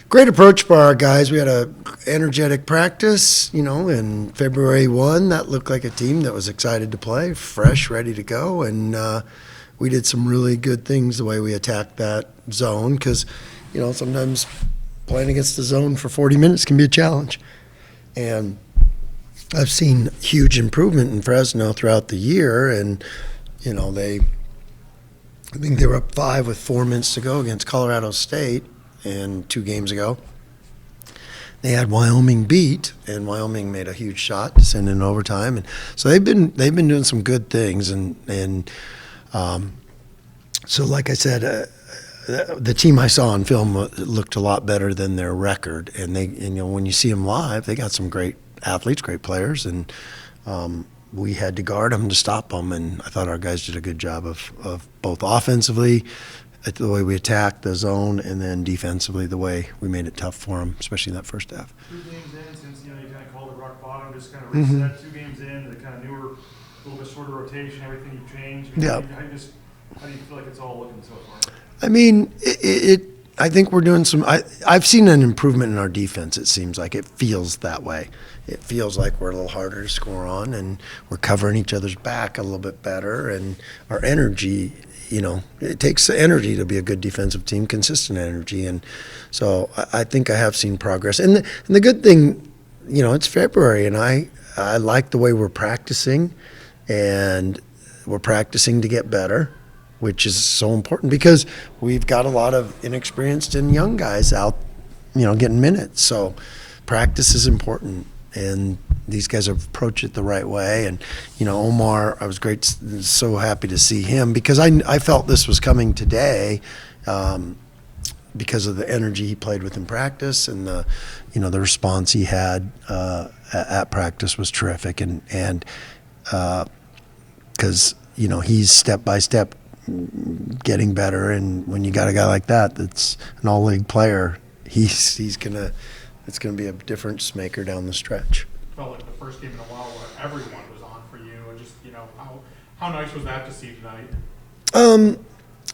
Great approach by our guys. We had a energetic practice, in February 1. That looked like a team that was excited to play, fresh, ready to go, and we did some really good things the way we attacked that zone because, sometimes playing against the zone for 40 minutes can be a challenge. And I've seen huge improvement in Fresno throughout the year, and, I think they were up 5 with 4 minutes to go against Colorado State. And 2 games ago, they had Wyoming beat, and Wyoming made a huge shot to send in overtime, and so they've been doing some good things, and so like I said, the team I saw on film looked a lot better than their record, and when you see them live, they got some great athletes, great players, and we had to guard them to stop them, and I thought our guys did a good job of both offensively, the way we attacked the zone, and then defensively, the way we made it tough for them, especially in that first half. 2 games in, since you kind of called it rock bottom, just kind of reset. 2 games in, the kind of newer, a little bit shorter rotation, everything you've changed. Yeah. How do you feel like it's all looking so far? I mean, I think we're doing some. I've seen an improvement in our defense. It seems like it feels that way. It feels like we're a little harder to score on, and we're covering each other's back a little bit better, and our energy. It takes energy to be a good defensive team, consistent energy. And so I think I have seen progress. And the good thing, it's February, and I like the way we're practicing, and we're practicing to get better, which is so important because we've got a lot of inexperienced and young guys out, getting minutes. So practice is important. And these guys have approached it the right way. And, Omar, I was so happy to see him because I felt this was coming today because of the energy he played with in practice and the response he had at practice was terrific. And because, he's step by step getting better. And when you got a guy like that that's an all-league player, it's going to be a difference maker down the stretch. Felt like the first game in a while where everyone was on for you, and just how nice was that to see tonight?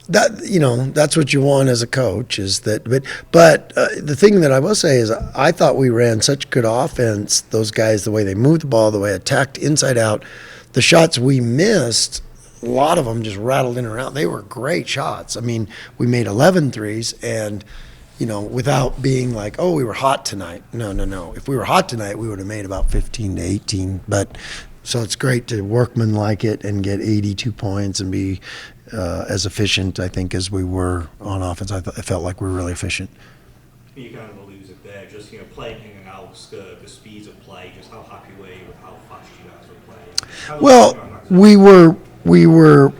That's what you want as a coach is that, but the thing that I will say is I thought we ran such good offense. Those guys, the way they moved the ball, the way attacked inside out, the shots we missed. A lot of them just rattled in and out. They were great shots. I mean, we made 11 threes and. Without being like, oh, we were hot tonight. No. If we were hot tonight, we would have made about 15 to 18. But so it's great to workman like it and get 82 points and be as efficient, I think, as we were on offense. I felt like we were really efficient. You kind of lose it there, just playing in and out, the speeds of play, just how happy were you with how fast you guys were playing? Well, we were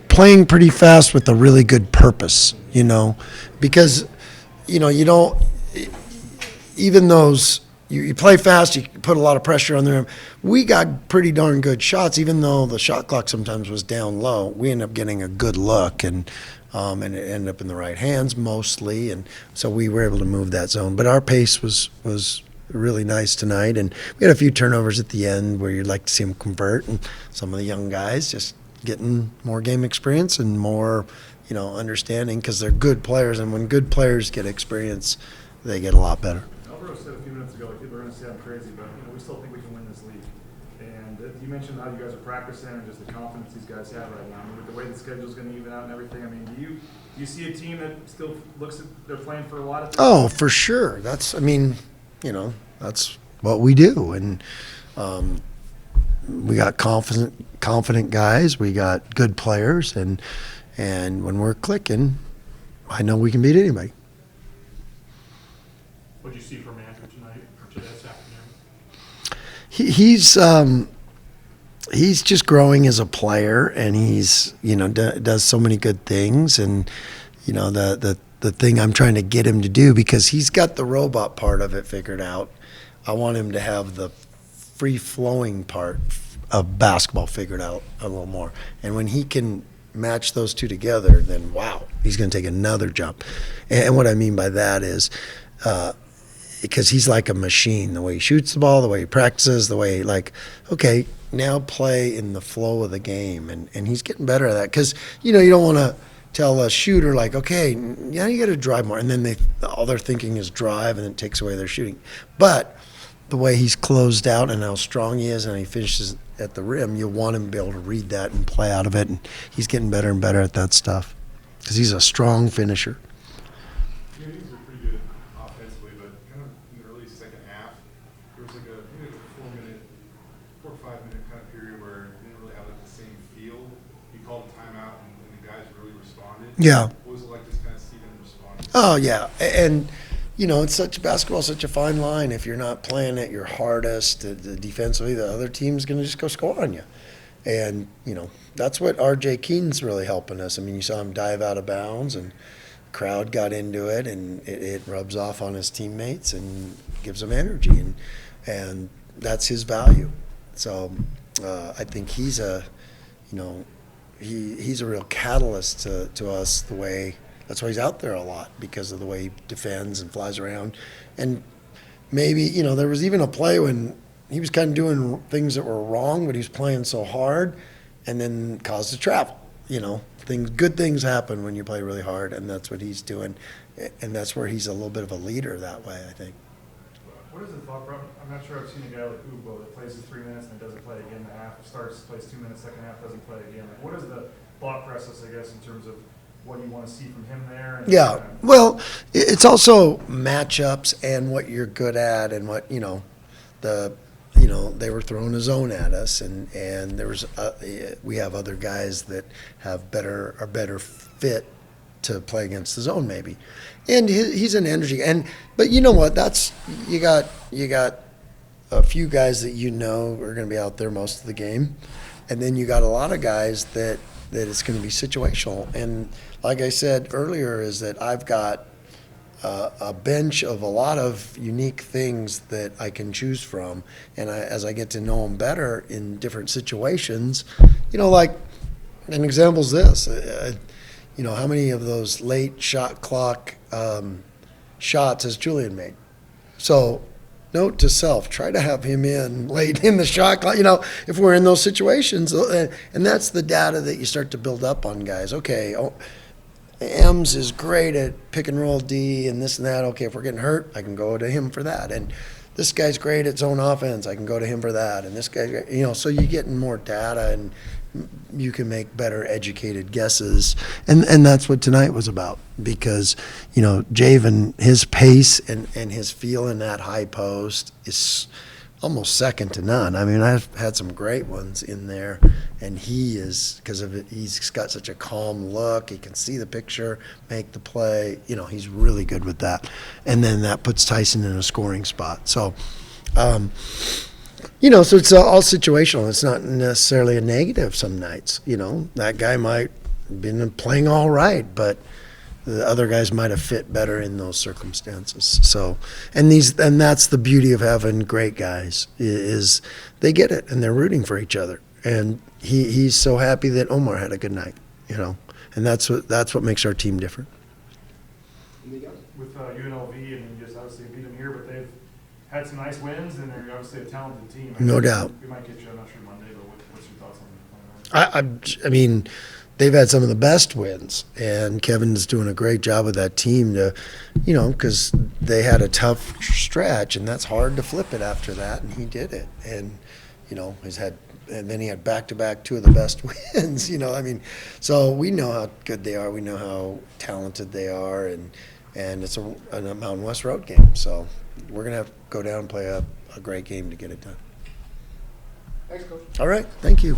playing pretty fast with a really good purpose, because. You don't, even those, you play fast, you put a lot of pressure on the rim. We got pretty darn good shots, even though the shot clock sometimes was down low. We ended up getting a good look, and it ended up in the right hands mostly, and so we were able to move that zone. But our pace was really nice tonight, and we had a few turnovers at the end where you'd like to see them convert, and some of the young guys just getting more game experience and more understanding because they're good players, and when good players get experience, they get a lot better. Alvaro said a few minutes ago, people are going to say I'm crazy, but we still think we can win this league. And you mentioned how you guys are practicing and just the confidence these guys have right now. I mean, with the way the schedule's going to even out and everything, I mean, do you see a team that still looks at they're playing for a lot of things? Oh, for sure. That's what we do, and we got confident guys. We got good players, and when we're clicking, I know we can beat anybody. What did you see from Andrew tonight or this afternoon? He's just growing as a player, and he's does so many good things, and the thing I'm trying to get him to do, because he's got the robot part of it figured out. I want him to have the free-flowing part of basketball figured out a little more, and when he can match those two together, then wow, he's going to take another jump. And what I mean by that is because he's like a machine, the way he shoots the ball, the way he practices, the way okay, now play in the flow of the game, and he's getting better at that because you don't want to tell a shooter like, okay, yeah, you got to drive more, and then all they're thinking is drive, and it takes away their shooting. But the way he's closed out and how strong he is, and he finishes at the rim, you want him to be able to read that and play out of it, and he's getting better and better at that stuff because he's a strong finisher. Yeah, he was pretty good offensively, but kind of in the early second half, there was like a, I think it was a 4 or 5 minute kind of period where he didn't really have like the same feel. He called a timeout and the guys really responded. Yeah. What was it like just kind of see them respond? Oh, yeah. And, it's basketball, such a fine line. If you're not playing at your hardest defensively, the other team's going to just go score on you. And, that's what R.J. Keenan's really helping us. I mean, you saw him dive out of bounds, and the crowd got into it, and it rubs off on his teammates and gives them energy. And that's his value. So I think he's a real catalyst to us the way. That's why he's out there a lot, because of the way he defends and flies around. And maybe, there was even a play when he was kind of doing things that were wrong, but he was playing so hard and then caused the travel. Good things happen when you play really hard, and that's what he's doing. And that's where he's a little bit of a leader that way, I think. What is the thought process? I'm not sure I've seen a guy like Ubo that plays his 3 minutes and then doesn't play again in the half, starts, plays 2 minutes, second half, doesn't play again. Like, what is the thought process, I guess, in terms of what you want to see from him there? And Yeah, well, it's also matchups and what you're good at, and what they were throwing a zone at us, and there was we have other guys that are better fit to play against the zone maybe, and he's an energy. But you know what? That's you got a few guys that are going to be out there most of the game, and then you got a lot of guys that it's going to be situational. And like I said earlier, is that I've got a bench of a lot of unique things that I can choose from, and as I get to know them better in different situations, like an example is this. How many of those late shot clock shots has Julian made? So, note to self, try to have him in late in the shot clock, if we're in those situations. And that's the data that you start to build up on guys. Okay, Ems is great at pick and roll D and this and that. Okay, if we're getting hurt, I can go to him for that. And this guy's great at zone offense. I can go to him for that. And this guy, so you're getting more data, and you can make better educated guesses. And that's what tonight was about, because, Javen, his pace and his feel in that high post is almost second to none. I mean, I've had some great ones in there, and he is, because of it, he's got such a calm look. He can see the picture, make the play. He's really good with that. And then that puts Tyson in a scoring spot. So, so it's all situational. It's not necessarily a negative some nights. That guy might have been playing all right, but the other guys might have fit better in those circumstances. So, and that's the beauty of having great guys, is they get it and they're rooting for each other. And he's so happy that Omar had a good night, and that's what makes our team different. With UNLV, and you just obviously beat them here, but they've had some nice wins, and they're obviously a talented team. No doubt. We might get you, I'm not sure Monday, but what's your thoughts on that? I mean, they've had some of the best wins, and Kevin's doing a great job with that team to, because they had a tough stretch, and that's hard to flip it after that, and he did it. And, and then he had back-to-back 2 of the best wins, so we know how good they are. We know how talented they are, and it's a Mountain West road game. So we're going to have to go down and play a great game to get it done. Thanks, Coach. All right. Thank you.